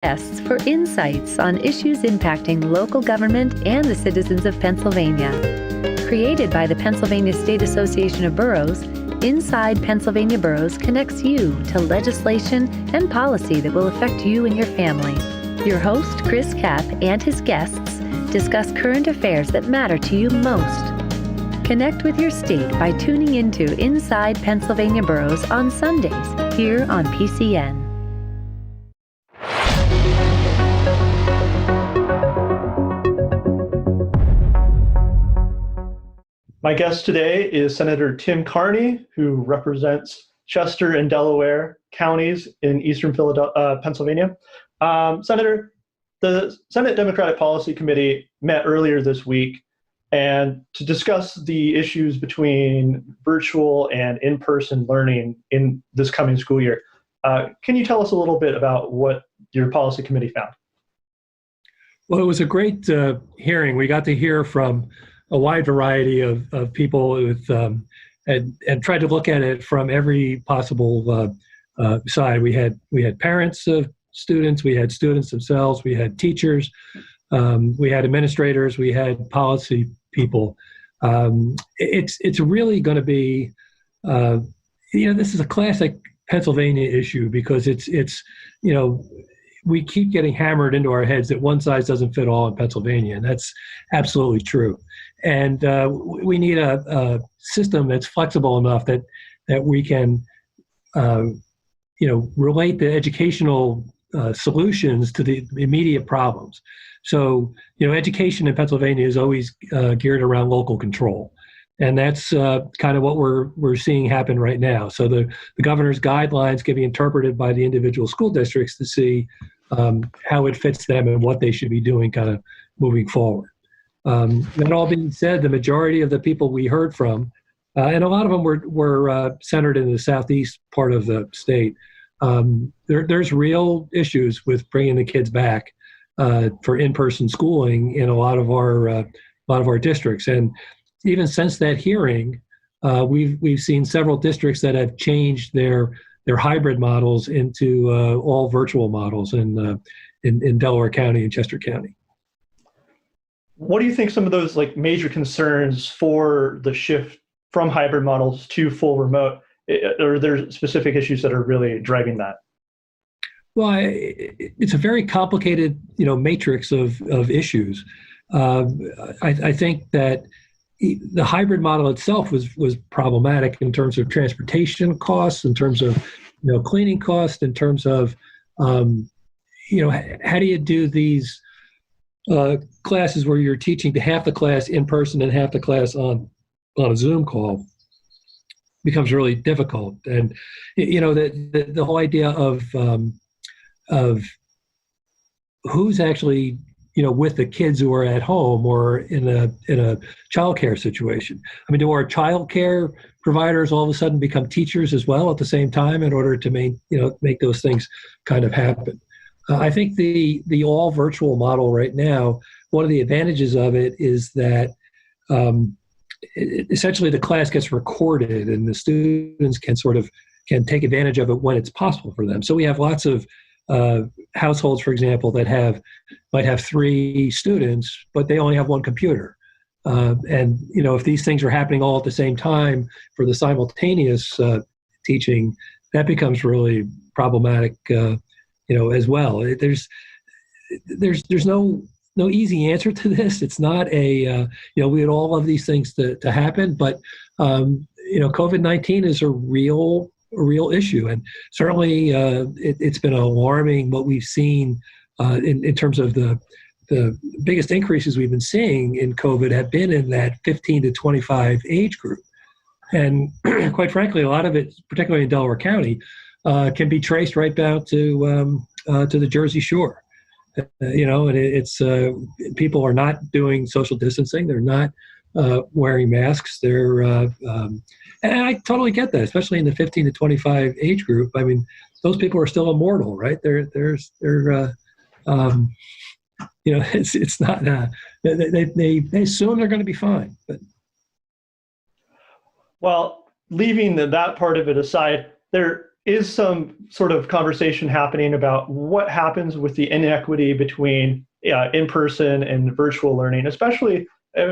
guests for insights on issues impacting local government and the citizens of Pennsylvania. Created by the Pennsylvania State Association of Boroughs, Inside Pennsylvania Boroughs connects you to legislation and policy that will affect you and your family. Your host, Chris Kapp, and his guests discuss current affairs that matter to you most. Connect with your state by tuning into Inside Pennsylvania Boroughs on Sundays here on PCN. My guest today is Senator Tim Kearney, who represents Chester and Delaware counties in eastern Pennsylvania. Senator, the Senate Democratic Policy Committee met earlier this week and to discuss the issues between virtual and in-person learning in this coming school year. Can you tell us a little bit about what your policy committee found? Well, it was a great hearing. We got to hear from a wide variety of people with, and tried to look at it from every possible side. We had parents of students, we had students themselves, we had teachers, we had administrators, we had policy people. It's really going to be, this is a classic Pennsylvania issue because it's we keep getting hammered into our heads that one size doesn't fit all in Pennsylvania, and that's absolutely true. And we need a system that's flexible enough that we can, relate the educational solutions to the immediate problems. So, education in Pennsylvania is always geared around local control. And that's kind of what we're seeing happen right now. So the governor's guidelines can be interpreted by the individual school districts to see how it fits them and what they should be doing kind of moving forward. That all being said, the majority of the people we heard from, and a lot of them were centered in the southeast part of the state, there's real issues with bringing the kids back for in-person schooling in a lot of our districts. And even since that hearing, we've seen several districts that have changed their hybrid models into all virtual models in Delaware County and Chester County. What do you think some of those major concerns for the shift from hybrid models to full remote? Are there specific issues that are really driving that? Well, it's a very complicated, matrix of issues. I think that the hybrid model itself was problematic in terms of transportation costs, in terms of cleaning costs, in terms of how do you do these classes where you're teaching to half the class in person and half the class on a Zoom call becomes really difficult. And the whole idea of who's actually with the kids who are at home or in a child care situation. I mean, do our child care providers all of a sudden become teachers as well at the same time in order to make those things kind of happen? I think the all virtual model right now, one of the advantages of it is that essentially the class gets recorded and the students can take advantage of it when it's possible for them. So we have lots of households, for example, that might have 3 students, but they only have 1 computer. And if these things are happening all at the same time for the simultaneous teaching, that becomes really problematic, as well. There's no easy answer to this. It's not we would all love these things to happen, but COVID-19 is a real issue, and certainly it's been alarming what we've seen in terms of the biggest increases we've been seeing in COVID have been in that 15 to 25 age group. And quite frankly, a lot of it, particularly in Delaware County, can be traced right down to the Jersey Shore. And it's people are not doing social distancing. They're not wearing masks. And I totally get that, especially in the 15 to 25 age group. I mean, those people are still immortal, right? It's not. They assume they're going to be fine. But well, leaving that part of it aside, there is some sort of conversation happening about what happens with the inequity between in-person and virtual learning, especially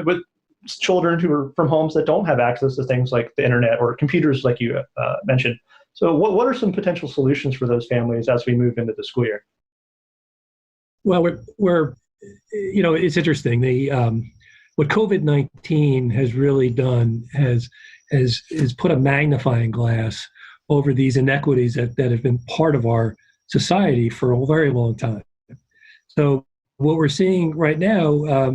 with children who are from homes that don't have access to things like the internet or computers, like you mentioned. So what are some potential solutions for those families as we move into the school year? Well, we're it's interesting. What COVID-19 has really done has put a magnifying glass over these inequities that have been part of our society for a very long time. So what we're seeing right now,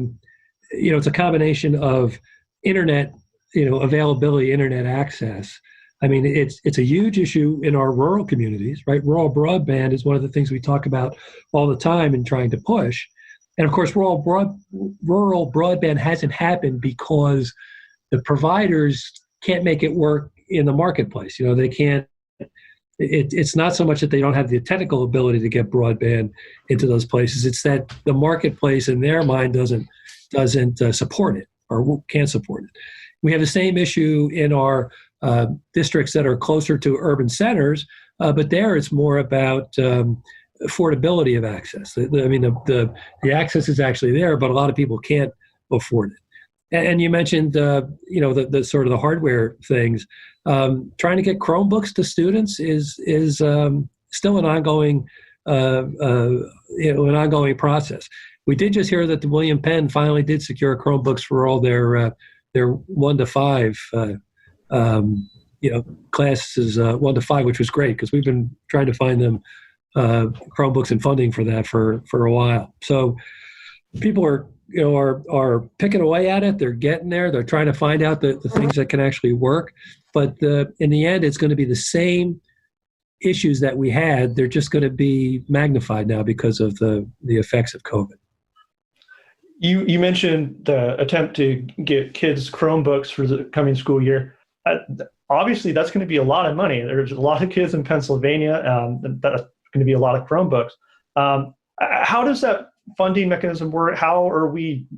it's a combination of internet, availability, internet access. I mean, it's a huge issue in our rural communities, right? Rural broadband is one of the things we talk about all the time and trying to push. And of course, rural broadband hasn't happened because the providers can't make it work in the marketplace. They can't. It's not so much that they don't have the technical ability to get broadband into those places. It's that the marketplace, in their mind, doesn't support it or can't support it. We have the same issue in our districts that are closer to urban centers, but there it's more about affordability of access. The access is actually there, but a lot of people can't afford it. And you mentioned, the sort of the hardware things. Trying to get Chromebooks to students is still an ongoing process. We did just hear that the William Penn finally did secure Chromebooks for all their 1 to 5 classes 1 to 5, which was great because we've been trying to find them Chromebooks and funding for that for a while. So people are picking away at it. They're getting there. They're trying to find out the things that can actually work. But in the end, it's going to be the same issues that we had. They're just going to be magnified now because of the effects of COVID. You mentioned the attempt to get kids Chromebooks for the coming school year. Obviously, that's going to be a lot of money. There's a lot of kids in Pennsylvania. That's going to be a lot of Chromebooks. How does that funding mechanism work?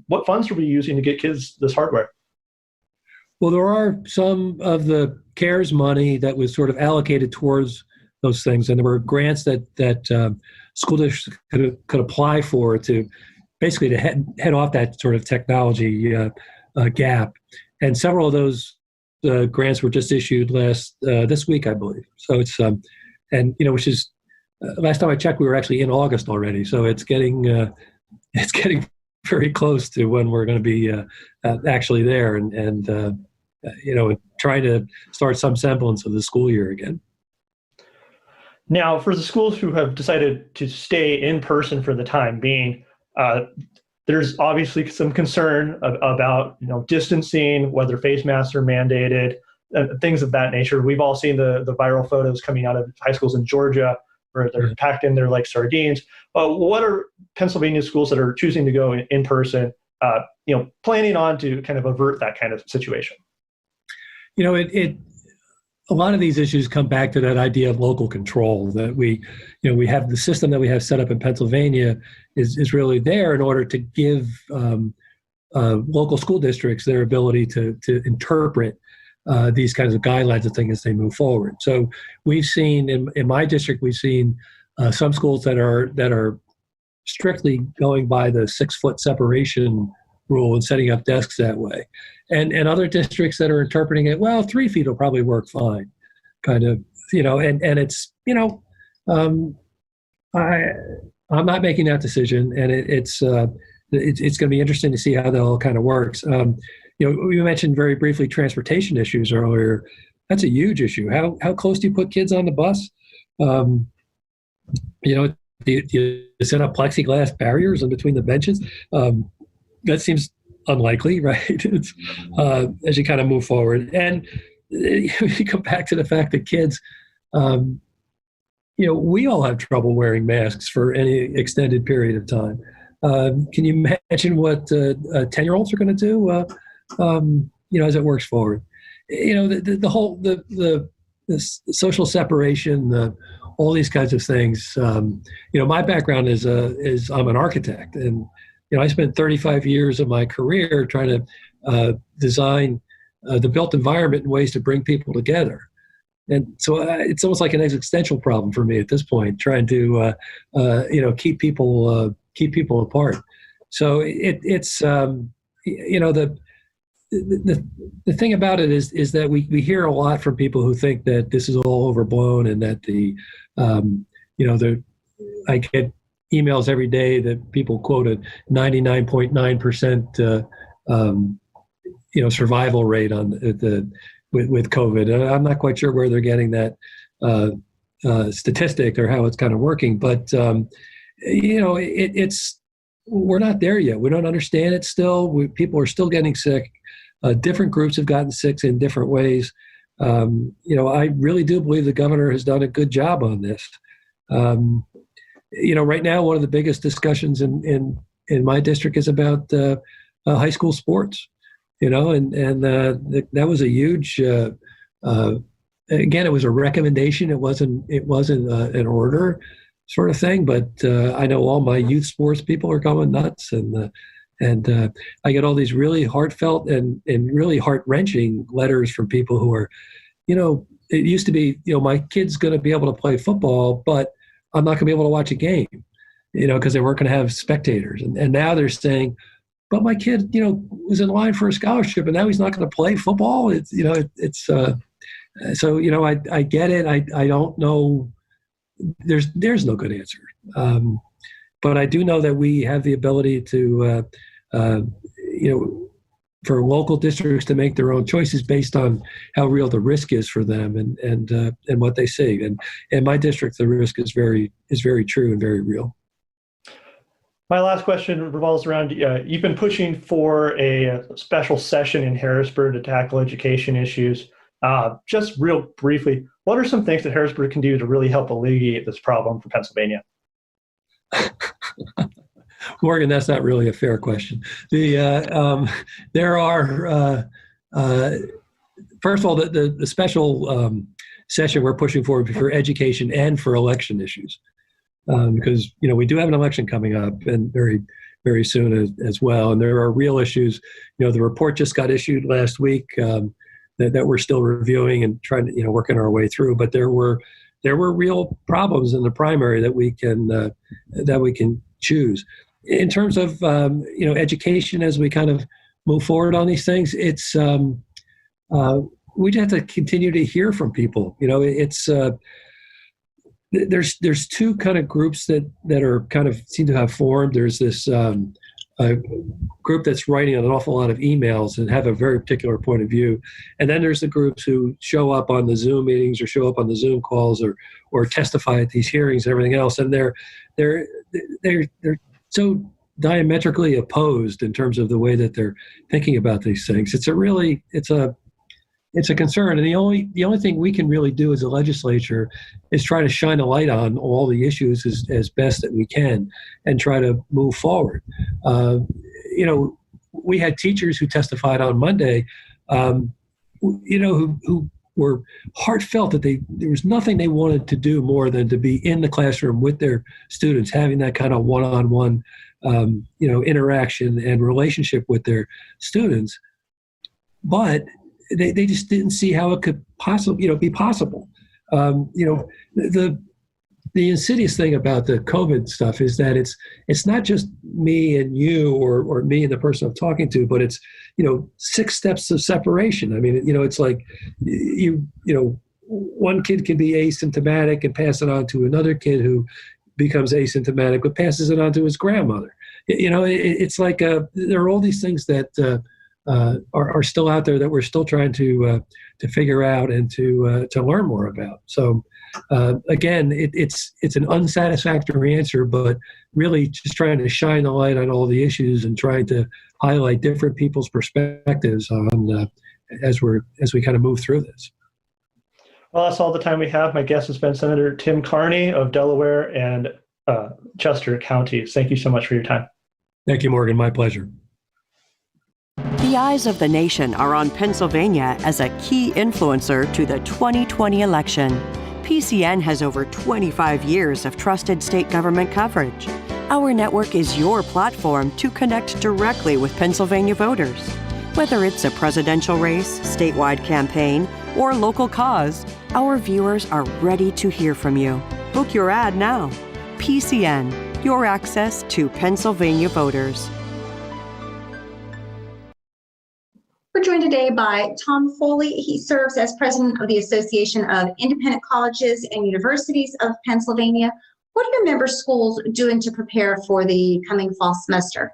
What funds are we using to get kids this hardware? Well, there are some of the CARES money that was sort of allocated towards those things, and there were grants that school districts could apply for to basically to head off that sort of technology gap. And several of those grants were just issued this week, I believe. So it's which is last time I checked, we were actually in August already. So it's getting very close to when we're going to be actually there and trying to start some semblance of the school year again. Now, for the schools who have decided to stay in person for the time being, there's obviously some concern about distancing, whether face masks are mandated, things of that nature. We've all seen the viral photos coming out of high schools in Georgia where they're packed in there like sardines. What are Pennsylvania schools that are choosing to go in person, planning on to kind of avert that kind of situation? A lot of these issues come back to that idea of local control, that we have the system that we have set up in Pennsylvania is really there in order to give local school districts their ability to interpret these kinds of guidelines and things as they move forward. So we've seen in my district, we've seen some schools that are strictly going by the 6-foot separation rule and setting up desks that way. And other districts that are interpreting it, 3 feet will probably work fine, kind of, and it's, I'm not making that decision, and it's going to be interesting to see how that all kind of works. We mentioned very briefly transportation issues earlier. That's a huge issue. How close do you put kids on the bus? Do you set up plexiglass barriers in between the benches? That seems unlikely, right? It's, as you kind of move forward. And you come back to the fact that kids, we all have trouble wearing masks for any extended period of time. Can you imagine what 10-year-olds are going to do, as it works forward? The whole, the social separation, all these kinds of things. My background is I'm an architect, and I spent 35 years of my career trying to design the built environment in ways to bring people together. And so it's almost like an existential problem for me at this point, trying to keep people apart. So it's the thing about it is that we hear a lot from people who think that this is all overblown, and that I get emails every day that people quote a 99.9% survival rate on with COVID. And I'm not quite sure where they're getting that statistic or how it's kind of working, but we're not there yet. We don't understand it still. People are still getting sick. Different groups have gotten sick in different ways. I really do believe the governor has done a good job on this. Right now, one of the biggest discussions in my district is about high school sports. That was a huge. Again, it was a recommendation. It wasn't an order sort of thing. But I know all my youth sports people are going nuts, and I get all these really heartfelt and really heart-wrenching letters from people who are, it used to be, my kid's going to be able to play football, but I'm not going to be able to watch a game, because they weren't going to have spectators. And now they're saying, but my kid, was in line for a scholarship, and now he's not going to play football. I get it. I don't know. There's no good answer. But I do know that we have the ability to, for local districts to make their own choices based on how real the risk is for them and what they see. And in my district, the risk is very true and very real. My last question revolves around, you've been pushing for a special session in Harrisburg to tackle education issues. Just real briefly, what are some things that Harrisburg can do to really help alleviate this problem for Pennsylvania? Morgan, that's not really a fair question. There are, first of all, the special session we're pushing for education and for election issues. Because we do have an election coming up, and very, very soon as well. And there are real issues. The report just got issued last week that we're still reviewing and trying to working our way through. But there were real problems in the primary that we can choose. In terms of education, as we kind of move forward on these things, it's we just have to continue to hear from people. It's there's two kind of groups that are kind of seem to have formed. There's this group that's writing an awful lot of emails and have a very particular point of view, and then there's the groups who show up on the Zoom meetings or show up on the Zoom calls or testify at these hearings and everything else, and they're so diametrically opposed in terms of the way that they're thinking about these things. It's a concern, and the only thing we can really do as a legislature is try to shine a light on all the issues as best that we can and try to move forward. We had teachers who testified on Monday, who were heartfelt that there was nothing they wanted to do more than to be in the classroom with their students, having that kind of one-on-one, interaction and relationship with their students. But they just didn't see how it could possibly, be possible. The insidious thing about the COVID stuff is that it's not just me and you or me and the person I'm talking to, but it's 6 steps of separation. I mean, it's like one kid can be asymptomatic and pass it on to another kid who becomes asymptomatic but passes it on to his grandmother. It's like there are all these things that are still out there that we're still trying to figure out and to learn more about. So again, it's an unsatisfactory answer, but really just trying to shine the light on all the issues and trying to highlight different people's perspectives on as we kind of move through this. Well, that's all the time we have. My guest has been Senator Tim Kearney of Delaware and Chester counties. Thank you so much for your time. Thank you, Morgan. My pleasure. The eyes of the nation are on Pennsylvania as a key influencer to the 2020 election. PCN has over 25 years of trusted state government coverage. Our network is your platform to connect directly with Pennsylvania voters. Whether it's a presidential race, statewide campaign, or local cause, our viewers are ready to hear from you. Book your ad now. PCN, your access to Pennsylvania voters. We're joined today by Tom Foley. He serves as president of the Association of Independent Colleges and Universities of Pennsylvania. What are your member schools doing to prepare for the coming fall semester?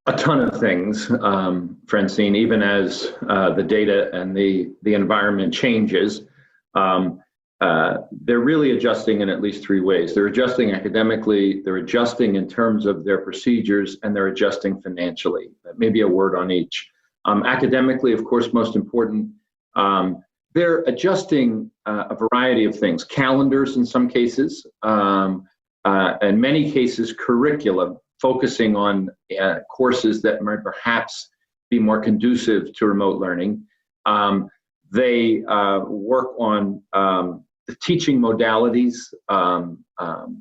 A ton of things, Francine, even as the data and the environment changes. They're really adjusting in at least three ways. They're adjusting academically, they're adjusting in terms of their procedures, and they're adjusting financially. Maybe a word on each. Academically, of course, most important, they're adjusting a variety of things. Calendars in some cases, in many cases curriculum, focusing on courses that might perhaps be more conducive to remote learning. They work on the teaching modalities,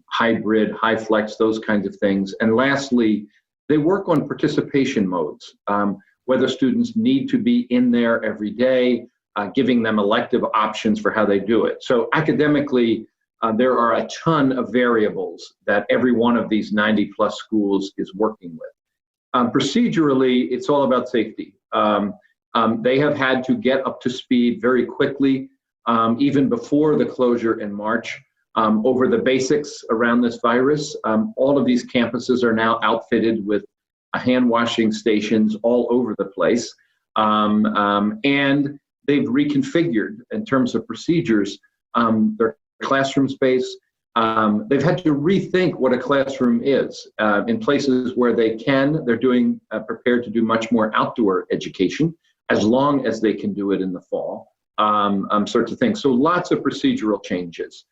hybrid, high flex, those kinds of things. And lastly, they work on participation modes, whether students need to be in there every day, giving them elective options for how they do it. So academically, there are a ton of variables that every one of these 90 plus schools is working with. Procedurally, it's all about safety. They have had to get up to speed very quickly, even before the closure in March, over the basics around this virus. All of these campuses are now outfitted with hand washing stations all over the place. And they've reconfigured in terms of procedures, their classroom space. They've had to rethink what a classroom is. In places where they can, they're doing prepared to do much more outdoor education, as long as they can do it in the fall, sorts of things. So lots of procedural changes,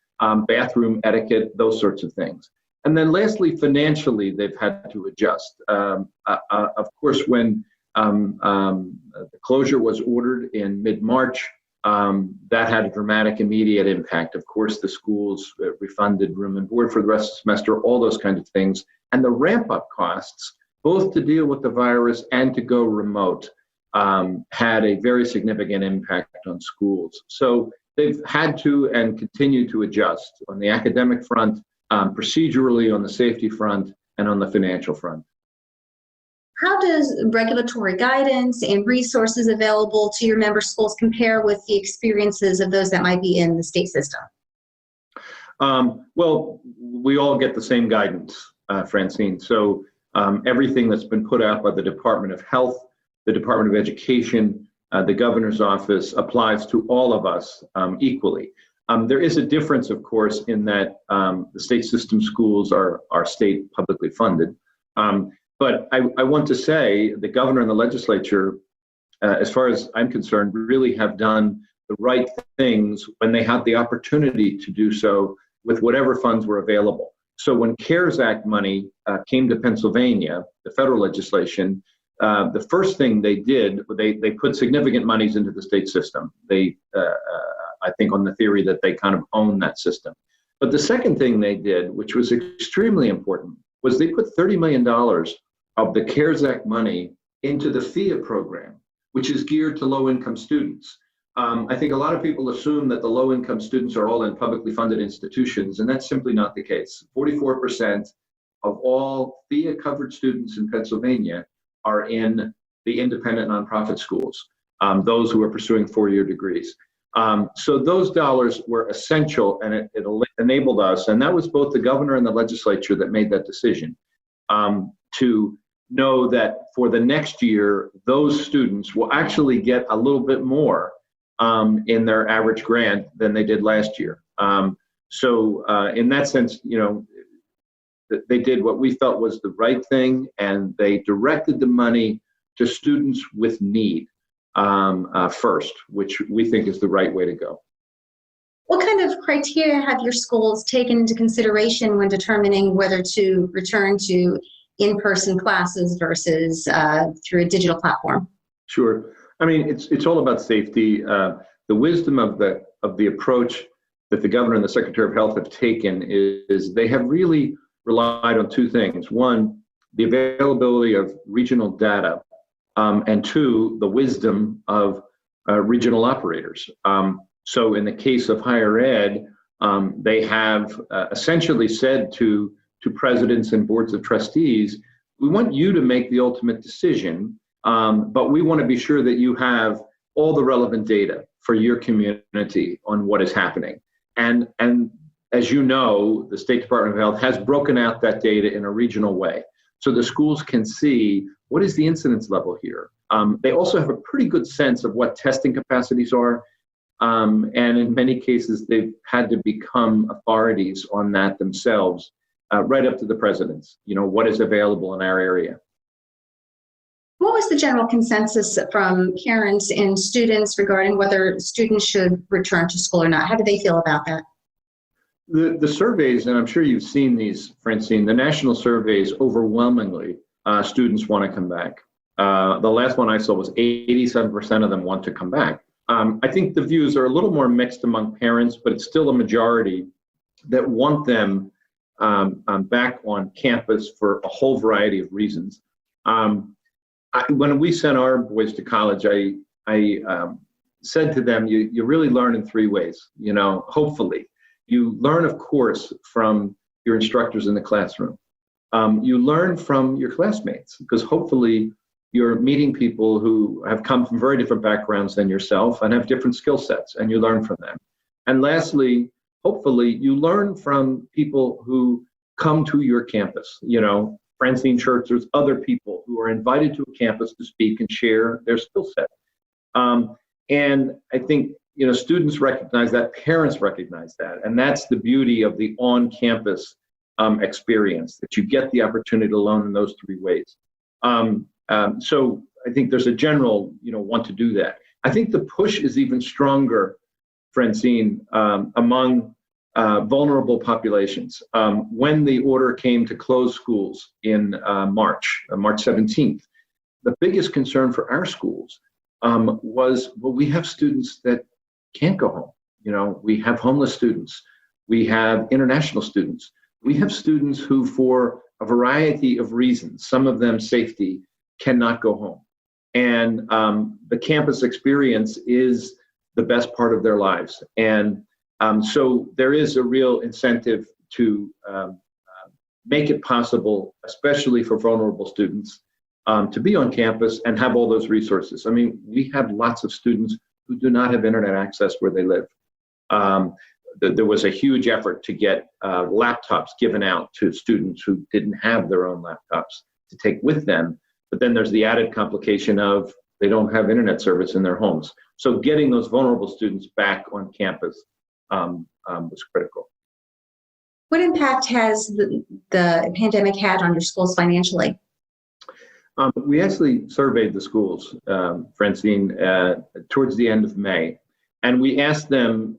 bathroom etiquette, those sorts of things. And then lastly, financially, they've had to adjust. Of course, when the closure was ordered in mid-March, that had a dramatic immediate impact. Of course, the schools refunded room and board for the rest of the semester, all those kinds of things. And the ramp-up costs, both to deal with the virus and to go remote, had a very significant impact on schools. So they've had to and continue to adjust on the academic front, procedurally, on the safety front, and on the financial front. How does regulatory guidance and resources available to your member schools compare with the experiences of those that might be in the state system? Well, we all get the same guidance, Francine. So everything that's been put out by the Department of Health, the Department of Education, the governor's office applies to all of us equally. There is a difference, of course, in that the state system schools are state publicly funded. But I want to say the governor and the legislature, as far as I'm concerned, really have done the right things when they had the opportunity to do so with whatever funds were available. So when CARES Act money came to Pennsylvania, the federal legislation, the first thing they did, they put significant monies into the state system. They, I think, on the theory that they kind of own that system. But the second thing they did, which was extremely important, was they put $30 million of the CARES Act money into the FIA program, which is geared to low-income students. I think a lot of people assume that the low-income students are all in publicly funded institutions, and that's simply not the case. 44% of all FIA-covered students in Pennsylvania are in the independent nonprofit schools, those who are pursuing four-year degrees. So those dollars were essential, and it enabled us, and that was both the governor and the legislature that made that decision, to know that for the next year, those students will actually get a little bit more in their average grant than they did last year. So in that sense, you know, they did what we felt was the right thing, and they directed the money to students with need first, which we think is the right way to go. What kind of criteria have your schools taken into consideration when determining whether to return to in-person classes versus through a digital platform? Sure. I mean, it's all about safety. The wisdom of the approach that the governor and the secretary of health have taken is they have really relied on two things. One, the availability of regional data, and two, the wisdom of regional operators. So in the case of higher ed, they have essentially said to presidents and boards of trustees, we want you to make the ultimate decision, but we want to be sure that you have all the relevant data for your community on what is happening. And as you know, the State Department of Health has broken out that data in a regional way. So the schools can see what is the incidence level here. They also have a pretty good sense of what testing capacities are. And in many cases, they've had to become authorities on that themselves, right up to the presidents, what is available in our area. What was the general consensus from parents and students regarding whether students should return to school or not? How do they feel about that? The surveys, and I'm sure you've seen these, Francine, the national surveys, overwhelmingly, students want to come back. The last one I saw was 87% of them want to come back. I think the views are a little more mixed among parents, but it's still a majority that want them back on campus for a whole variety of reasons. When we sent our boys to college, I said to them, you really learn in three ways, hopefully. You learn, of course, from your instructors in the classroom. You learn from your classmates, because hopefully you're meeting people who have come from very different backgrounds than yourself and have different skill sets, and you learn from them. And lastly, hopefully you learn from people who come to your campus, Francine Church, there's other people who are invited to a campus to speak and share their skill set. And I think, students recognize that, parents recognize that, and that's the beauty of the on-campus experience, that you get the opportunity to learn in those three ways. So I think there's a general, want to do that. I think the push is even stronger, Francine, among vulnerable populations. When the order came to close schools in March 17th, the biggest concern for our schools was, well, we have students that can't go home. We have homeless students. We have international students. We have students who, for a variety of reasons, some of them safety, cannot go home. And the campus experience is the best part of their lives. And so there is a real incentive to make it possible, especially for vulnerable students, to be on campus and have all those resources. I mean, we have lots of students who do not have internet access where they live. There was a huge effort to get laptops given out to students who didn't have their own laptops to take with them. But then there's the added complication of they don't have internet service in their homes. So getting those vulnerable students back on campus was critical. What impact has the pandemic had on your schools financially? We actually surveyed the schools, Francine, towards the end of May. And we asked them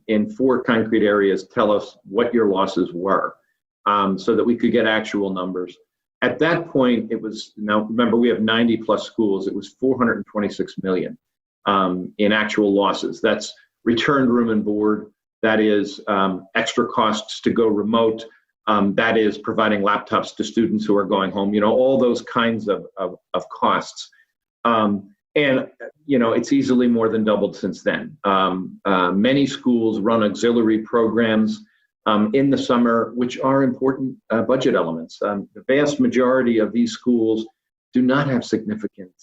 in 4 concrete areas, tell us what your losses were, so that we could get actual numbers. At that point, it was, now remember, we have 90 plus schools. It was 426 million in actual losses. That's returned room and board. That is extra costs to go remote. That is providing laptops to students who are going home, all those kinds of costs. And, it's easily more than doubled since then. Many schools run auxiliary programs in the summer, which are important budget elements. The vast majority of these schools do not have significant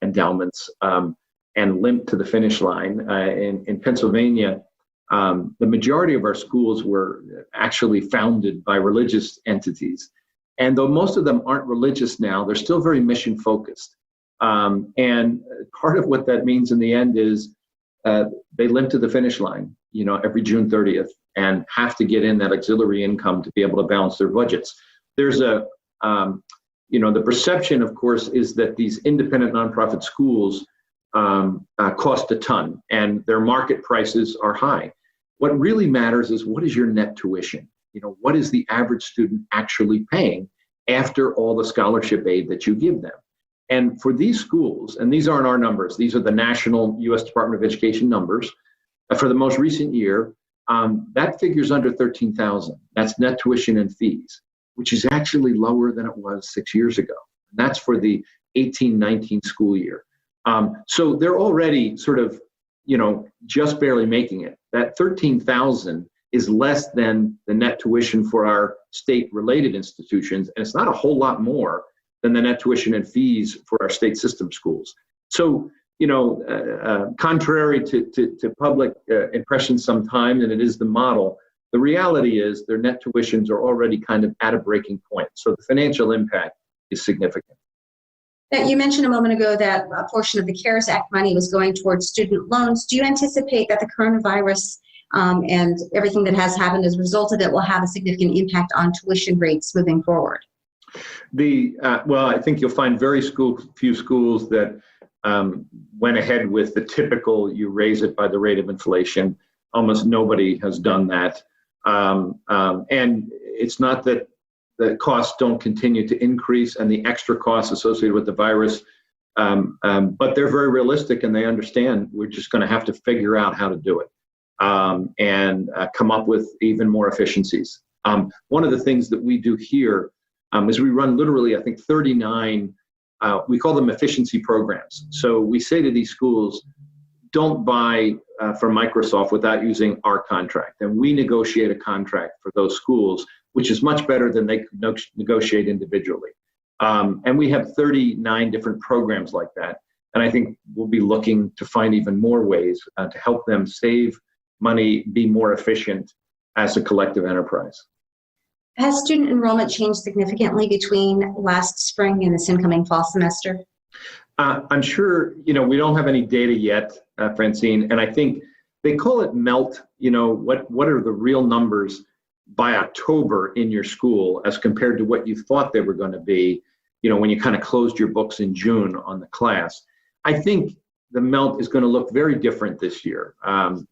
endowments and limp to the finish line. In Pennsylvania, the majority of our schools were actually founded by religious entities. And though most of them aren't religious now, they're still very mission focused. And part of what that means in the end is they limp to the finish line, every June 30th and have to get in that auxiliary income to be able to balance their budgets. There's the perception, of course, is that these independent nonprofit schools cost a ton and their market prices are high. What really matters is, what is your net tuition? What is the average student actually paying after all the scholarship aid that you give them? And for these schools, and these aren't our numbers, these are the national U.S. Department of Education numbers, for the most recent year, that figure's under 13,000. That's net tuition and fees, which is actually lower than it was 6 years ago. And that's for the 18-19 school year. So they're already sort of, just barely making it. That 13,000 is less than the net tuition for our state-related institutions, and it's not a whole lot more than the net tuition and fees for our state system schools. So, contrary to public impressions sometimes, and it is the model, the reality is their net tuitions are already kind of at a breaking point. So the financial impact is significant. Now, you mentioned a moment ago that a portion of the CARES Act money was going towards student loans. Do you anticipate that the coronavirus and everything that has happened as a result of it will have a significant impact on tuition rates moving forward? Well, I think you'll find very few schools that went ahead with the typical, you raise it by the rate of inflation. Almost nobody has done that. And it's not that the costs don't continue to increase and the extra costs associated with the virus, but they're very realistic and they understand we're just going to have to figure out how to do it and come up with even more efficiencies. One of the things that we do here is we run literally, I think, 39, we call them efficiency programs. So we say to these schools, don't buy from Microsoft without using our contract. And we negotiate a contract for those schools, which is much better than they could negotiate individually. And we have 39 different programs like that. And I think we'll be looking to find even more ways to help them save money, be more efficient as a collective enterprise. Has student enrollment changed significantly between last spring and this incoming fall semester? I'm sure, we don't have any data yet, Francine, and I think they call it MELT, what are the real numbers by October in your school as compared to what you thought they were going to be, when you kind of closed your books in June on the class. I think the MELT is going to look very different this year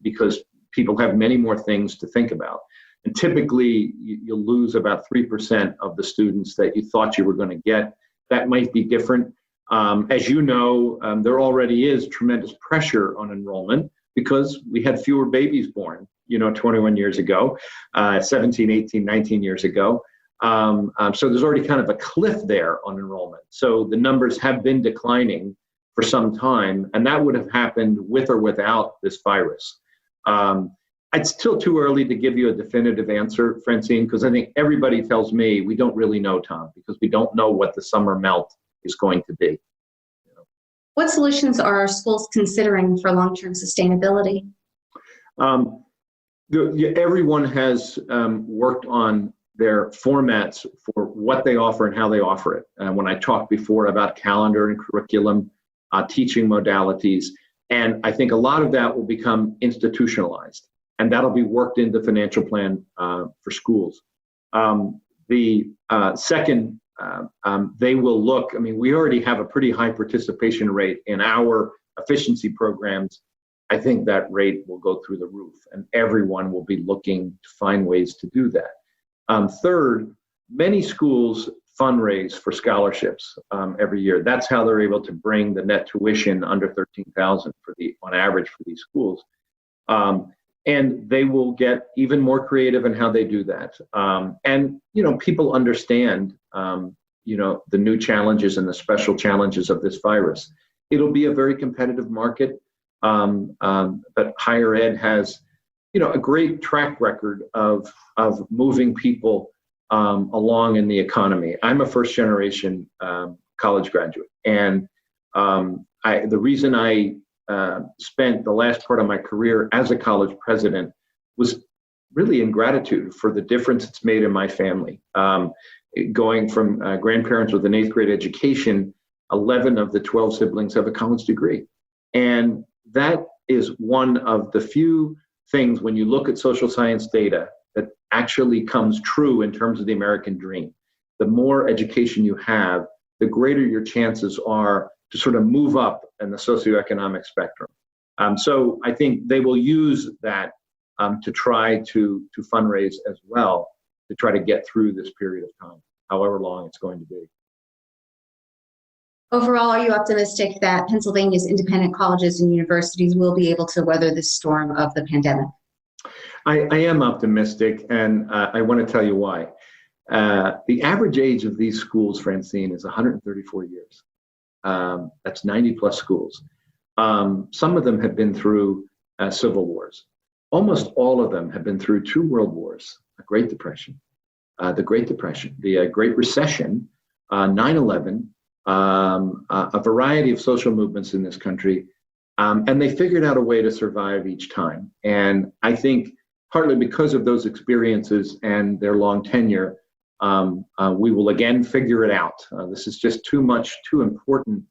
because people have many more things to think about. And typically, you'll lose about 3% of the students that you thought you were going to get. That might be different. As you know, there already is tremendous pressure on enrollment because we had fewer babies born, 21 years ago, 17, 18, 19 years ago. So there's already kind of a cliff there on enrollment. So the numbers have been declining for some time, and that would have happened with or without this virus. It's still too early to give you a definitive answer, Francine, because I think everybody tells me we don't really know, Tom, because we don't know what the summer MELT is going to be. What solutions are schools considering for long-term sustainability? Everyone has worked on their formats for what they offer and how they offer it. When I talked before about calendar and curriculum, teaching modalities, and I think a lot of that will become institutionalized, and that'll be worked into financial plan for schools. The second, they will look, we already have a pretty high participation rate in our efficiency programs. I think that rate will go through the roof and everyone will be looking to find ways to do that. Third, many schools fundraise for scholarships every year. That's how they're able to bring the net tuition under 13,000 on average for these schools. And they will get even more creative in how they do that. And people understand the new challenges and the special challenges of this virus. It'll be a very competitive market, but higher ed has a great track record of moving people along in the economy. I'm a first generation college graduate, and the reason I spent the last part of my career as a college president was really in gratitude for the difference it's made in my family. Going from grandparents with an 8th grade education, 11 of the 12 siblings have a college degree. And that is one of the few things when you look at social science data that actually comes true in terms of the American dream. The more education you have, the greater your chances are to sort of move up in the socioeconomic spectrum. So I think they will use that to try to fundraise as well, to try to get through this period of time, however long it's going to be. Overall, are you optimistic that Pennsylvania's independent colleges and universities will be able to weather this storm of the pandemic? I am optimistic, and I want to tell you why. The average age of these schools, Francine, is 134 years. That's 90 plus schools. Some of them have been through civil wars. Almost all of them have been through 2 world wars, the Great Depression, the Great Recession, 9/11, a variety of social movements in this country. And they figured out a way to survive each time. And I think partly because of those experiences and their long tenure, we will again figure it out. This is just too important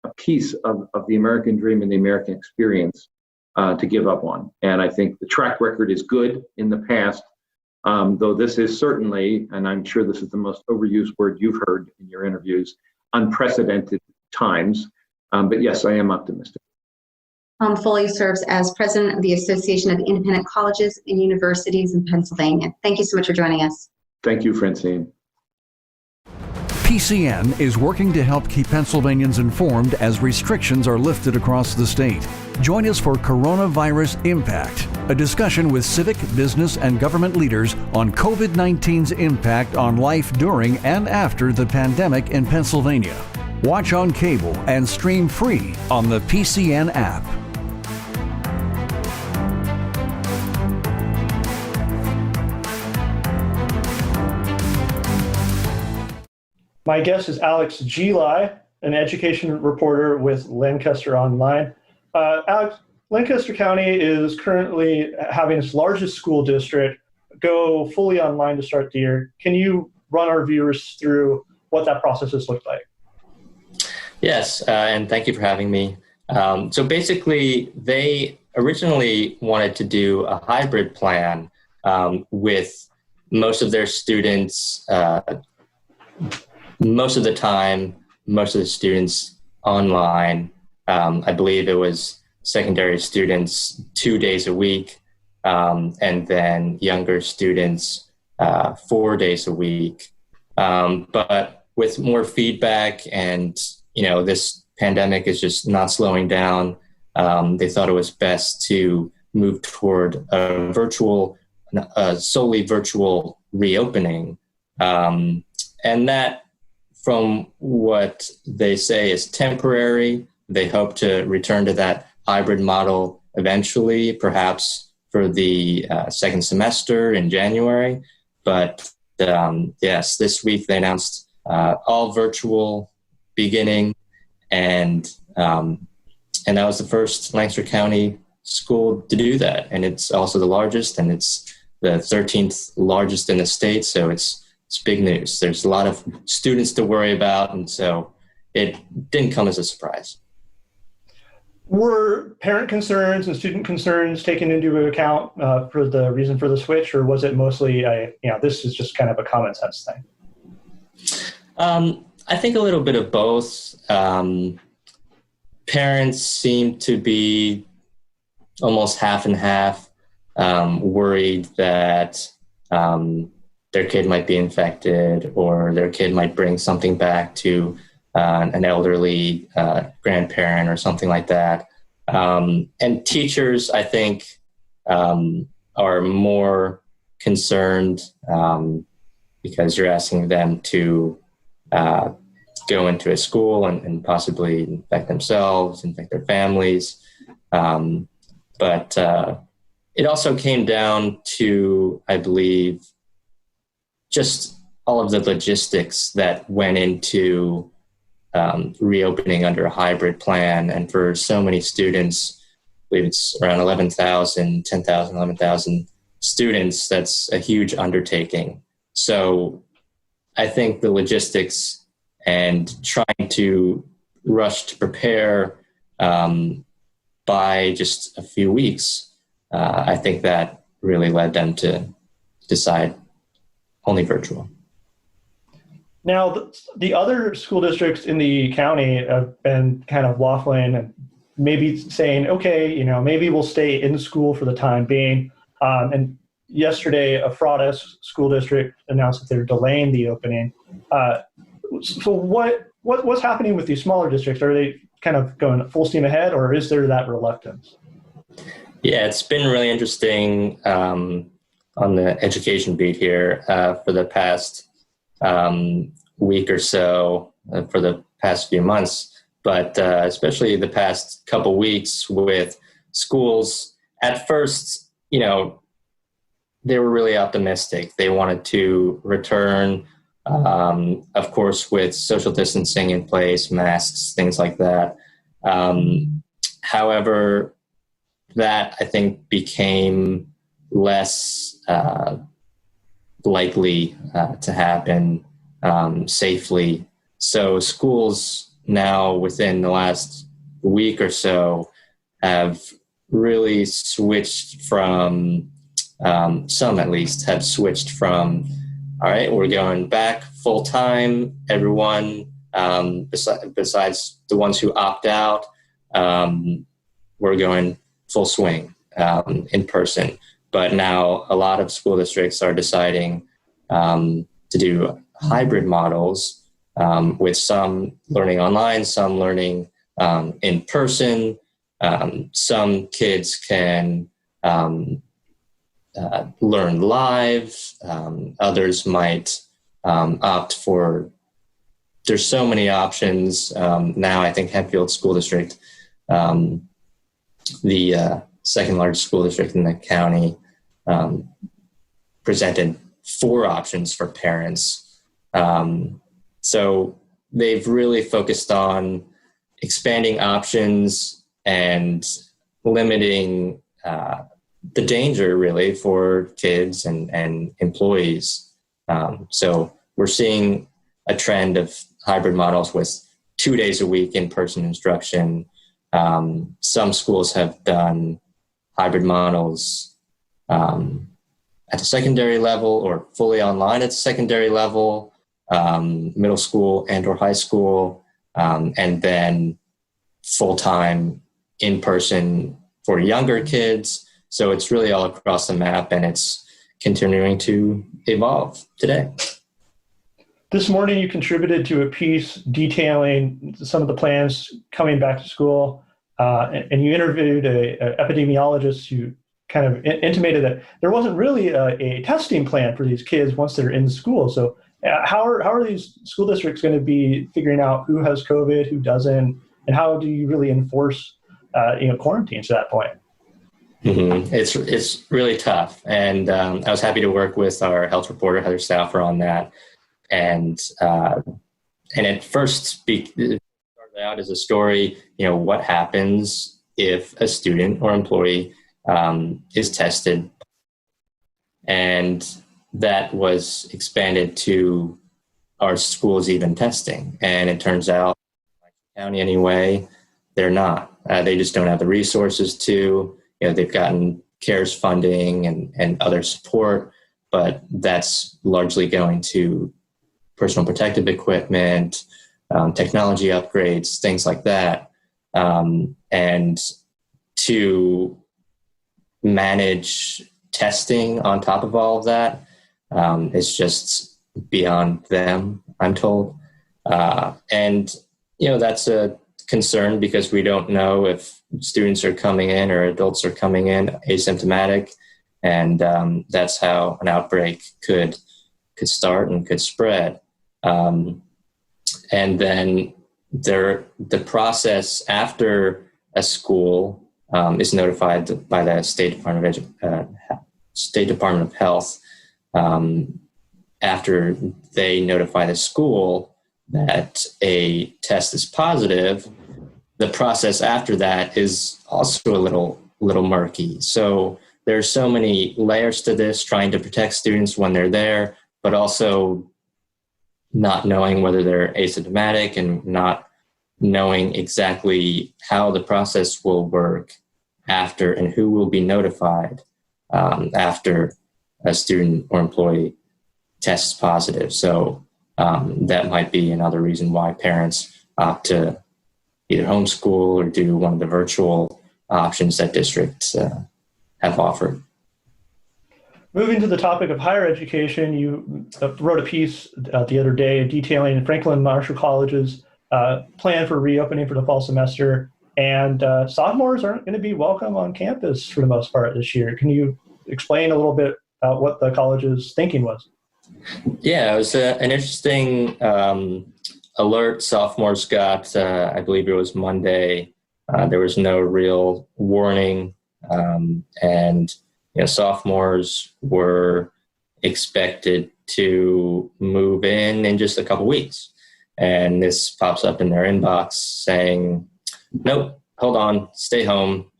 a piece of the American dream and the American experience to give up on. And I think the track record is good in the past, though this is certainly, and I'm sure this is the most overused word you've heard in your interviews, unprecedented times. But yes, I am optimistic. Tom Foley serves as president of the Association of Independent Colleges and Universities in Pennsylvania. Thank you so much for joining us. Thank you, Francine. PCN is working to help keep Pennsylvanians informed as restrictions are lifted across the state. Join us for Coronavirus Impact, a discussion with civic, business, and government leaders on COVID-19's impact on life during and after the pandemic in Pennsylvania. Watch on cable and stream free on the PCN app. My guest is Geli, an education reporter with LancasterOnline. Alex, Lancaster County is currently having its largest school district go fully online to start the year. Can you run our viewers through what that process has looked like? Yes, and thank you for having me. So basically, they originally wanted to do a hybrid plan with most of their students most of the time, most of the students online. I believe it was secondary students 2 days a week, and then younger students 4 days a week. But with more feedback and, this pandemic is just not slowing down, they thought it was best to move toward a solely virtual reopening. And that, from what they say, is temporary. They hope to return to that hybrid model eventually, perhaps for the second semester in January. But yes, this week they announced all virtual beginning, and that was the first Lancaster County school to do that. And it's also the largest, and it's the 13th largest in the state. So it's big news. There's a lot of students to worry about, and so it didn't come as a surprise. Were parent concerns and student concerns taken into account for the reason for the switch, or was it mostly, this is just kind of a common sense thing? I think a little bit of both. Parents seem to be almost half and half, worried that their kid might be infected, or their kid might bring something back to an elderly grandparent or something like that. And teachers, I think, are more concerned because you're asking them to go into a school and possibly infect themselves, infect their families. But it also came down to, I believe, just all of the logistics that went into reopening under a hybrid plan. And for so many students, I believe it's around 11,000 students, that's a huge undertaking. So I think the logistics and trying to rush to prepare by just a few weeks, I think that really led them to decide only virtual. Now, the other school districts in the county have been kind of waffling and maybe saying, okay, maybe we'll stay in school for the time being. And yesterday, a Fraudus school district announced that they're delaying the opening. So what's happening with these smaller districts? Are they kind of going full steam ahead, or is there that reluctance? Yeah, it's been really interesting on the education beat here for the past week or so, for the past few months. but especially the past couple weeks with schools, at first, they were really optimistic. They wanted to return, of course, with social distancing in place, masks, things like that. However, that I think became less likely to happen safely. So schools now, within the last week or so, have really switched from, some at least have switched from, all right, we're going back full time, everyone, besides the ones who opt out, we're going full swing in person. But now a lot of school districts are deciding to do hybrid models, with some learning online, some learning in person. Some kids can learn live. Others might opt for, there's so many options. Now I think Hempfield School District, the second largest school district in the county, presented 4 options for parents. So they've really focused on expanding options and limiting the danger really for kids and employees. So we're seeing a trend of hybrid models with 2 days a week in-person instruction. Some schools have done hybrid models at the secondary level or fully online at the secondary level, middle school and or high school, and then full-time in-person for younger kids. So it's really all across the map, and it's continuing to evolve today. This morning, you contributed to a piece detailing some of the plans coming back to school, and you interviewed an epidemiologist who kind of intimated that there wasn't really a testing plan for these kids once they're in school. So how are these school districts going to be figuring out who has COVID, who doesn't, and how do you really enforce quarantines at that point? Mm-hmm. It's really tough, and I was happy to work with our health reporter Heather Stauffer on that. And at first started out as a story, what happens if a student or employee is tested, and that was expanded to our schools even testing. And it turns out, county anyway, they're not. They just don't have the resources to. They've gotten CARES funding and other support, but that's largely going to personal protective equipment, technology upgrades, things like that. And to manage testing on top of all of that is just beyond them, I'm told. And that's a concern because we don't know if students are coming in or adults are coming in asymptomatic, and that's how an outbreak could start and could spread. And then the process after a school is notified by the State Department of Health. After they notify the school that a test is positive, the process after that is also a little murky. So there's so many layers to this, trying to protect students when they're there, but also not knowing whether they're asymptomatic and not knowing exactly how the process will work after and who will be notified after a student or employee tests positive. So that might be another reason why parents opt to either homeschool or do one of the virtual options that districts have offered. Moving to the topic of higher education, you wrote a piece the other day detailing Franklin Marshall College's plan for reopening for the fall semester, and sophomores aren't going to be welcome on campus for the most part this year. Can you explain a little bit about what the college's thinking was? Yeah, it was an interesting alert sophomores got, I believe it was Monday. There was no real warning. And sophomores were expected to move in just a couple weeks. And this pops up in their inbox saying, nope, hold on, stay home,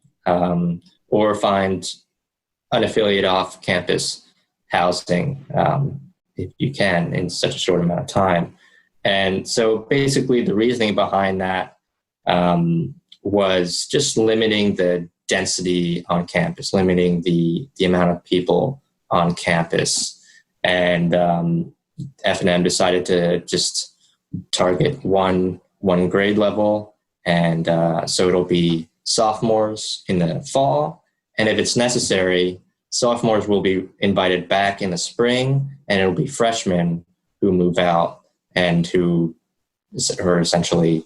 or find unaffiliated off-campus housing if you can in such a short amount of time. And so basically the reasoning behind that was just limiting the density on campus, limiting the amount of people on campus. And F&M decided to just target one grade level. And so it'll be sophomores in the fall. And if it's necessary, sophomores will be invited back in the spring, and it'll be freshmen who move out and who are essentially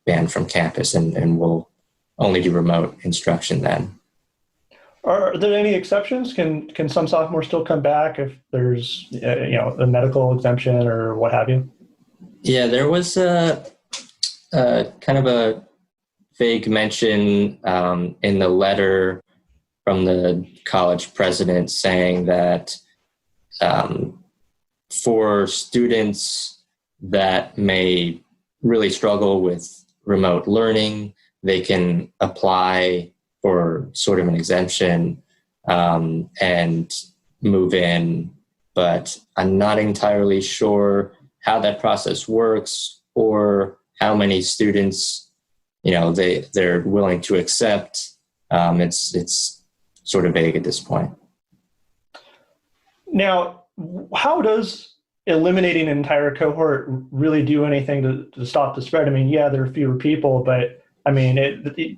banned from campus and will only do remote instruction then. Are there any exceptions? Can some sophomores still come back if there's a medical exemption or what have you? Yeah, there was a kind of a vague mention in the letter from the college president saying that for students that may really struggle with remote learning, they can apply for sort of an exemption and move in. But I'm not entirely sure how that process works or how many students, they're willing to accept. It's sort of vague at this point. Now, how does eliminating an entire cohort really do anything to stop the spread? I mean, yeah, there are fewer people, but I mean,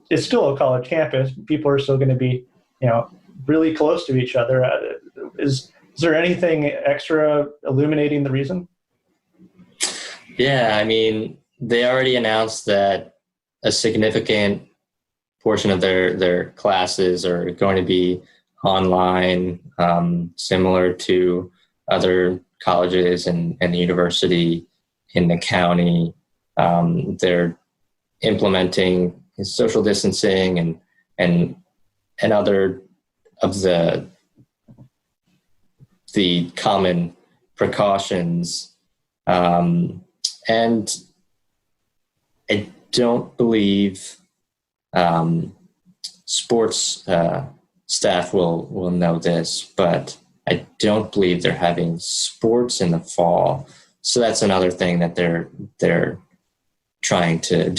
it's still a college campus. People are still going to be, really close to each other. Is there anything extra illuminating the reason? Yeah, I mean, they already announced that a significant portion of their classes are going to be online, similar to other colleges and the university in the county. They're implementing social distancing and other of the common precautions. And I don't believe sports staff will know this, but I don't believe they're having sports in the fall. So that's another thing that they're trying to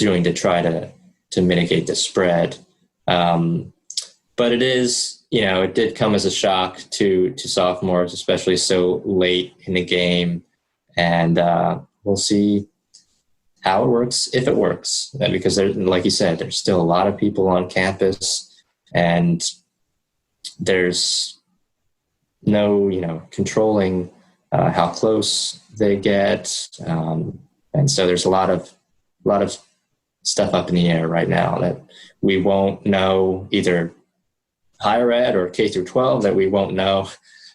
mitigate the spread. But it is, it did come as a shock to sophomores, especially so late in the game. And we'll see how it works, if it works, because like you said, there's still a lot of people on campus and there's no, controlling how close they get. And so there's a lot of stuff up in the air right now that we won't know, either higher ed or K through 12, that we won't know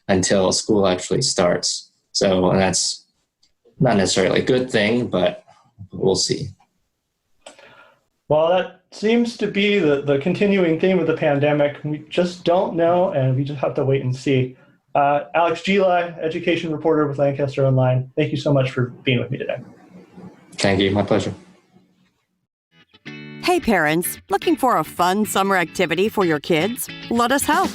until school actually starts. So that's not necessarily a good thing, but we'll see. Well, that seems to be the continuing theme of the pandemic. We just don't know, and we just have to wait and see. Alex Geli, education reporter with LancasterOnline, thank you so much for being with me today. Thank you. My pleasure. Hey parents, looking for a fun summer activity for your kids? Let us help.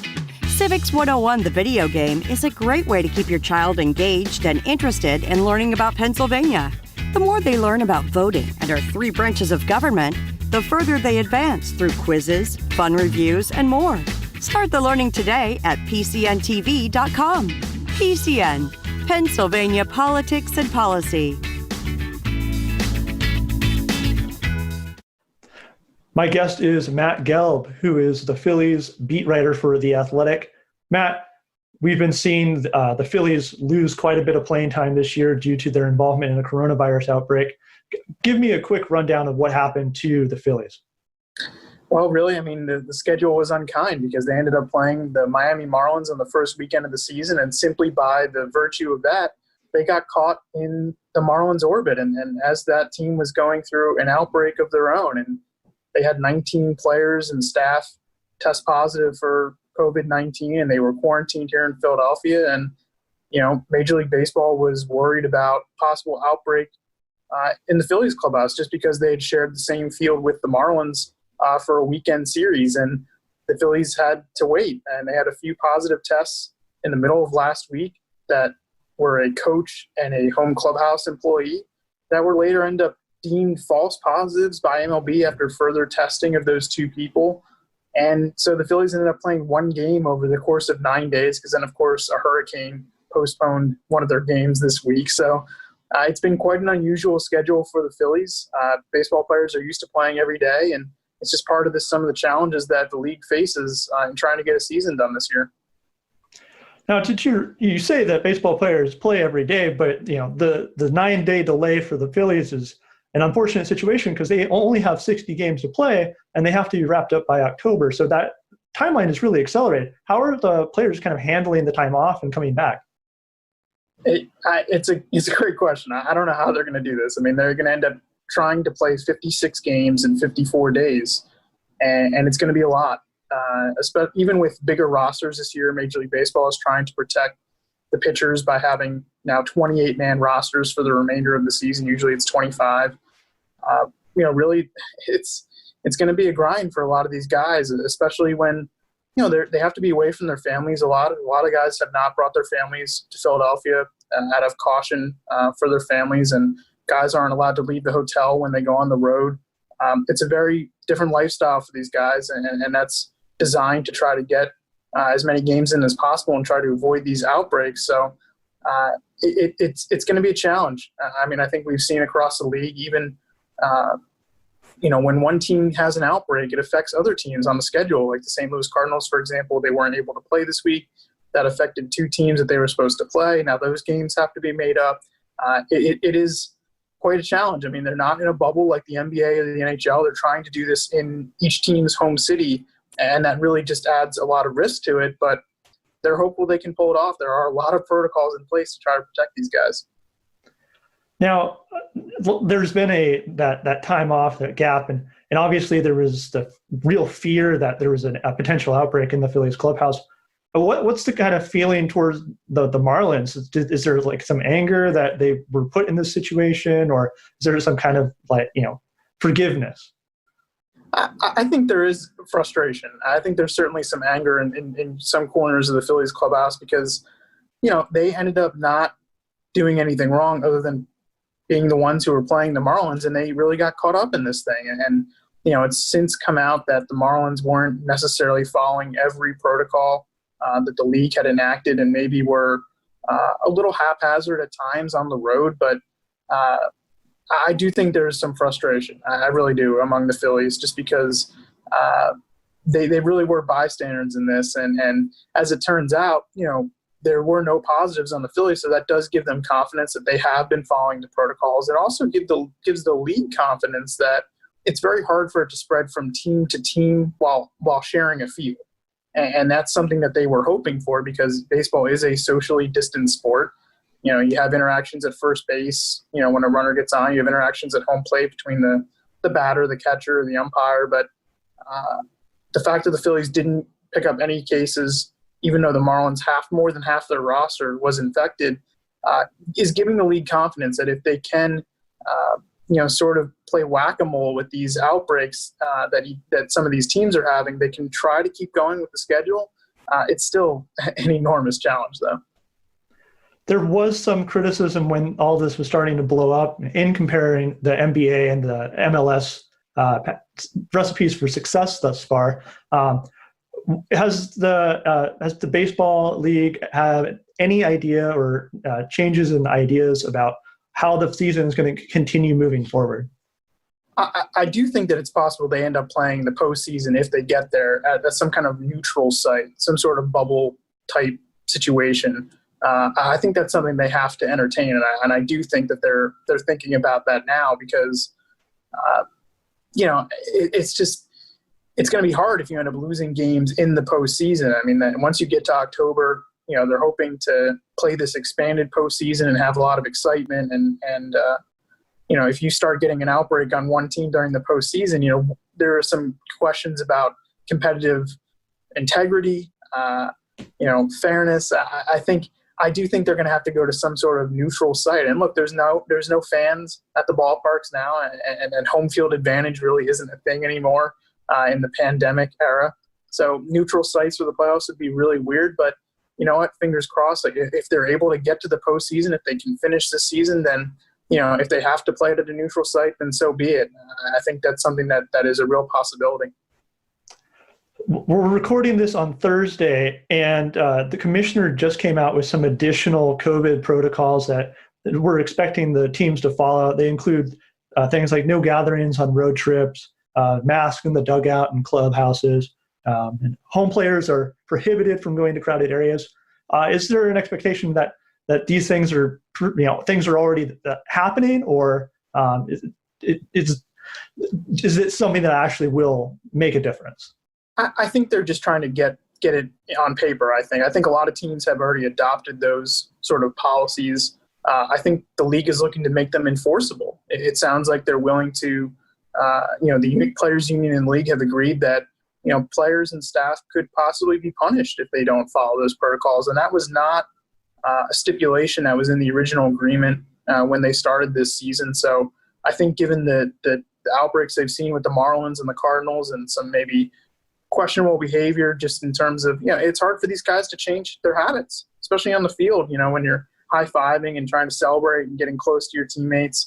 Civics 101, the video game, is a great way to keep your child engaged and interested in learning about Pennsylvania. The more they learn about voting and our 3 branches of government, the further they advance through quizzes, fun reviews, and more. Start the learning today at PCNTV.com. PCN, Pennsylvania Politics and Policy. My guest is Matt Gelb, who is the Phillies beat writer for The Athletic. Matt, we've been seeing the Phillies lose quite a bit of playing time this year due to their involvement in the coronavirus outbreak. Give me a quick rundown of what happened to the Phillies. Well, really, I mean, the schedule was unkind because they ended up playing the Miami Marlins on the first weekend of the season, and simply by the virtue of that, they got caught in the Marlins orbit. And as that team was going through an outbreak of their own, and they had 19 players and staff test positive for COVID-19, and they were quarantined here in Philadelphia. And, Major League Baseball was worried about possible outbreak in the Phillies clubhouse just because they had shared the same field with the Marlins for a weekend series. And the Phillies had to wait, and they had a few positive tests in the middle of last week that were a coach and a home clubhouse employee that were later end up deemed false positives by MLB after further testing of those two people. And so the Phillies ended up playing one game over the course of 9 days because then, of course, a hurricane postponed one of their games this week. So it's been quite an unusual schedule for the Phillies. Baseball players are used to playing every day, and it's just part of some of the challenges that the league faces in trying to get a season done this year. Now, you say that baseball players play every day, but the 9-day delay for the Phillies is an unfortunate situation because they only have 60 games to play, and they have to be wrapped up by October. So that timeline is really accelerated. How are the players kind of handling the time off and coming back? It's a great question. I don't know how they're going to do this. I mean, they're going to end up trying to play 56 games in 54 days, and it's going to be a lot. Even with bigger rosters this year, Major League Baseball is trying to protect the pitchers by having now 28-man rosters for the remainder of the season. Usually it's 25. Really, it's going to be a grind for a lot of these guys, especially when they have to be away from their families. A lot of guys have not brought their families to Philadelphia out of caution for their families, and guys aren't allowed to leave the hotel when they go on the road. It's a very different lifestyle for these guys, and that's designed to try to get as many games in as possible and try to avoid these outbreaks. So it's going to be a challenge. I mean, I think we've seen across the league, even when one team has an outbreak, it affects other teams on the schedule. Like the St. Louis Cardinals, for example, they weren't able to play this week. That affected two teams that they were supposed to play. Now those games have to be made up. It is quite a challenge. I mean, they're not in a bubble like the NBA or the NHL. They're trying to do this in each team's home city, and that really just adds a lot of risk to it. But they're hopeful they can pull it off. There are a lot of protocols in place to try to protect these guys. Now, there's been that time off, that gap, and obviously there was the real fear that there was a potential outbreak in the Phillies clubhouse. What's the kind of feeling towards the Marlins? Is there like some anger that they were put in this situation, or is there some kind of forgiveness? I think there is frustration. I think there's certainly some anger in some corners of the Phillies clubhouse because, they ended up not doing anything wrong other than being the ones who were playing the Marlins, and they really got caught up in this thing. And it's since come out that the Marlins weren't necessarily following every protocol that the league had enacted, and maybe were a little haphazard at times on the road. But I do think there is some frustration. I really do, among the Phillies, just because they really were bystanders in this. And as it turns out, there were no positives on the Phillies, so that does give them confidence that they have been following the protocols. It also gives the league confidence that it's very hard for it to spread from team to team while sharing a field. And that's something that they were hoping for because baseball is a socially distant sport. You have interactions at first base. When a runner gets on, you have interactions at home plate between the batter, the catcher, the umpire. But the fact that the Phillies didn't pick up any cases, even though the Marlins more than half their roster was infected, is giving the league confidence that if they can, sort of play whack-a-mole with these outbreaks that some of these teams are having, they can try to keep going with the schedule. It's still an enormous challenge, though. There was some criticism when all this was starting to blow up in comparing the NBA and the MLS recipes for success thus far. Has the baseball league have any idea or changes in ideas about how the season is going to continue moving forward? I do think that it's possible they end up playing the postseason if they get there at some kind of neutral site, some sort of bubble type situation. I think that's something they have to entertain, and I do think that they're thinking about that now because, it's going to be hard if you end up losing games in the postseason. I mean, once you get to October, they're hoping to play this expanded postseason and have a lot of excitement. And if you start getting an outbreak on one team during the postseason, there are some questions about competitive integrity, fairness. I do think they're going to have to go to some sort of neutral site. And look, there's no fans at the ballparks now, and home field advantage really isn't a thing anymore in the pandemic era. So neutral sites for the playoffs would be really weird. But you know what? Fingers crossed. Like if they're able to get to the postseason, if they can finish the season, then if they have to play it at a neutral site, then so be it. I think that's something that is a real possibility. We're recording this on Thursday, and the commissioner just came out with some additional COVID protocols that we're expecting the teams to follow. They include things like no gatherings on road trips, masks in the dugout and clubhouses, and home players are prohibited from going to crowded areas. Is there an expectation that these things are already happening, or is it something that actually will make a difference? I think they're just trying to get it on paper. I think a lot of teams have already adopted those sort of policies. I think the league is looking to make them enforceable. It sounds like they're willing to. The players' union and league have agreed that players and staff could possibly be punished if they don't follow those protocols, and that was not a stipulation that was in the original agreement when they started this season. So I think given the outbreaks they've seen with the Marlins and the Cardinals and some maybe questionable behavior just in terms of, it's hard for these guys to change their habits, especially on the field, when you're high-fiving and trying to celebrate and getting close to your teammates.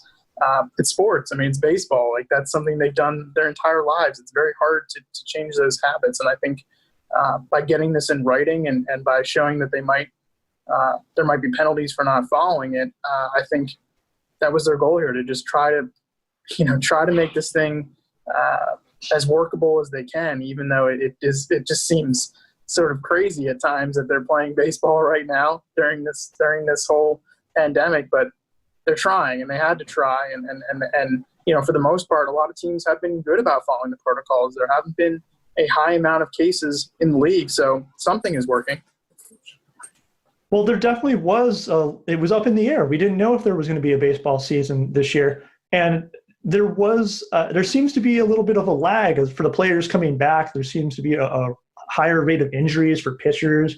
It's sports. I mean, it's baseball. Like, that's something they've done their entire lives. It's very hard to change those habits. And I think by getting this in writing and by showing that there might be penalties for not following it, I think that was their goal here, to just try to make this thing as workable as they can, even though it just seems sort of crazy at times that they're playing baseball right now during this whole pandemic. But they're trying, and they had to try, and for the most part, a lot of teams have been good about following the protocols. There haven't been a high amount of cases in the league, so something is working. Well, there definitely was. It was up in the air. We didn't know if there was going to be a baseball season this year, and there seems to be a little bit of a lag for the players coming back. There seems to be a higher rate of injuries for pitchers.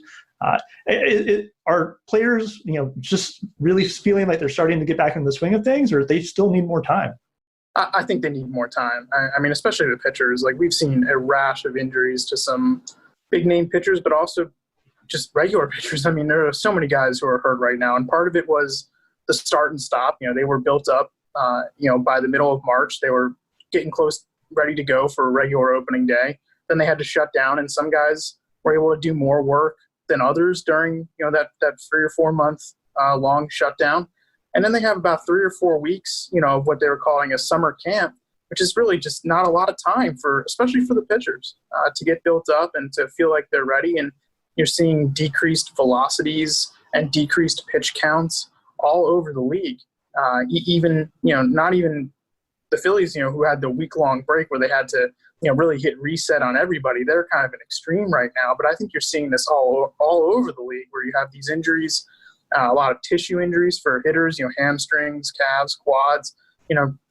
Are players, just really feeling like they're starting to get back in the swing of things, or they still need more time? I think they need more time. I mean, especially the pitchers. Like, we've seen a rash of injuries to some big-name pitchers, but also just regular pitchers. I mean, there are so many guys who are hurt right now, and part of it was the start and stop. They were built up. By the middle of March, they were getting close, ready to go for a regular opening day. Then they had to shut down, and some guys were able to do more work than others during that 3 or 4 month long shutdown. And then they have about 3 or 4 weeks, of what they were calling a summer camp, which is really just not a lot of time especially for the pitchers, to get built up and to feel like they're ready. And you're seeing decreased velocities and decreased pitch counts all over the league. Even, not even the Phillies, who had the week-long break where they had to, really hit reset on everybody. They're kind of an extreme right now, but I think you're seeing this all over the league, where you have these injuries, a lot of tissue injuries for hitters, hamstrings, calves, quads,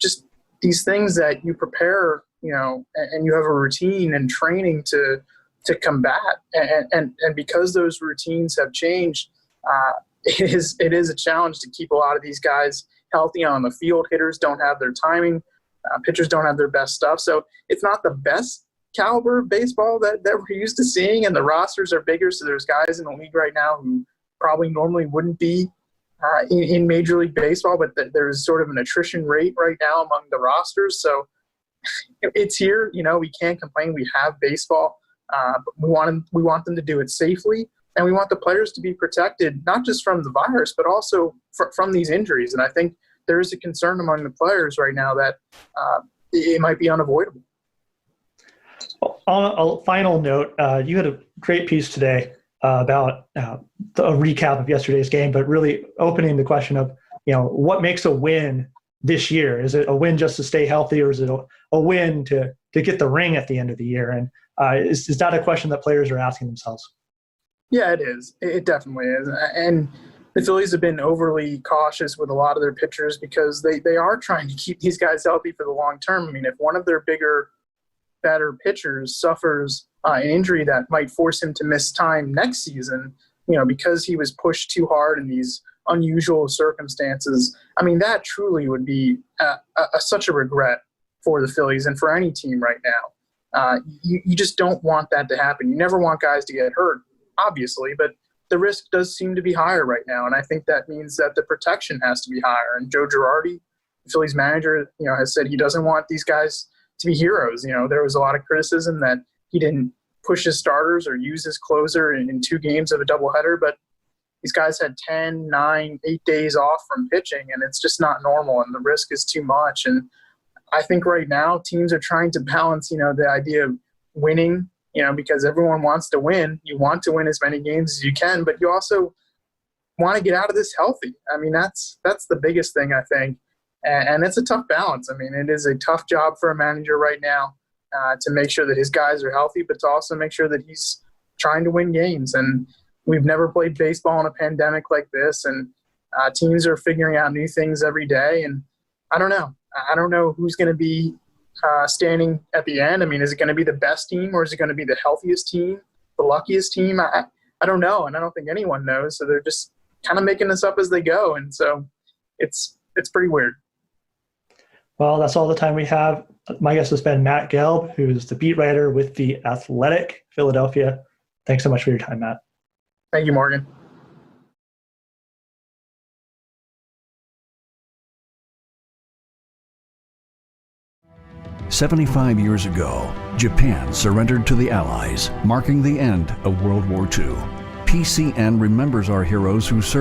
just these things that you prepare, and you have a routine and training to combat. And because those routines have changed, it is a challenge to keep a lot of these guys healthy on the field. Hitters don't have their timing. Pitchers don't have their best stuff. So it's not the best caliber of baseball that we're used to seeing, and the rosters are bigger. So there's guys in the league right now who probably normally wouldn't be in Major League Baseball, but there's sort of an attrition rate right now among the rosters. So it's here. We can't complain. We have baseball. But we want them to do it safely. And we want the players to be protected, not just from the virus, but also from these injuries. And I think there is a concern among the players right now that it might be unavoidable. On a final note, you had a great piece today about a recap of yesterday's game, but really opening the question of, what makes a win this year? Is it a win just to stay healthy, or is it a win to get the ring at the end of the year? And is that a question that players are asking themselves? Yeah, it is. It definitely is. And the Phillies have been overly cautious with a lot of their pitchers because they are trying to keep these guys healthy for the long term. I mean, if one of their better pitchers suffers an injury that might force him to miss time next season, because he was pushed too hard in these unusual circumstances, I mean, that truly would be such a regret for the Phillies and for any team right now. You just don't want that to happen. You never want guys to get hurt, obviously, but the risk does seem to be higher right now, and I think that means that the protection has to be higher. And Joe Girardi, the Phillies manager, has said he doesn't want these guys to be heroes. There was a lot of criticism that he didn't push his starters or use his closer in 2 games of a doubleheader, but these guys had 10, 9, 8 days off from pitching, and it's just not normal, and the risk is too much. And I think right now teams are trying to balance, the idea of winning, because everyone wants to win. You want to win as many games as you can, but you also want to get out of this healthy. I mean, that's the biggest thing, I think. And it's a tough balance. I mean, it is a tough job for a manager right now to make sure that his guys are healthy, but to also make sure that he's trying to win games. And we've never played baseball in a pandemic like this, and teams are figuring out new things every day. And I don't know. I don't know who's going to be standing at the end. I mean, is it going to be the best team, or is it going to be the healthiest team, the luckiest team? I don't know, and I don't think anyone knows. So they're just kind of making this up as they go, and so it's pretty weird. Well, that's all the time we have. My guest has been Matt Gelb, who's the beat writer with The Athletic, Philadelphia. Thanks so much for your time, Matt. Thank you, Morgan. "75 years ago, Japan surrendered to the Allies, marking the end of World War II. PCN remembers our heroes who served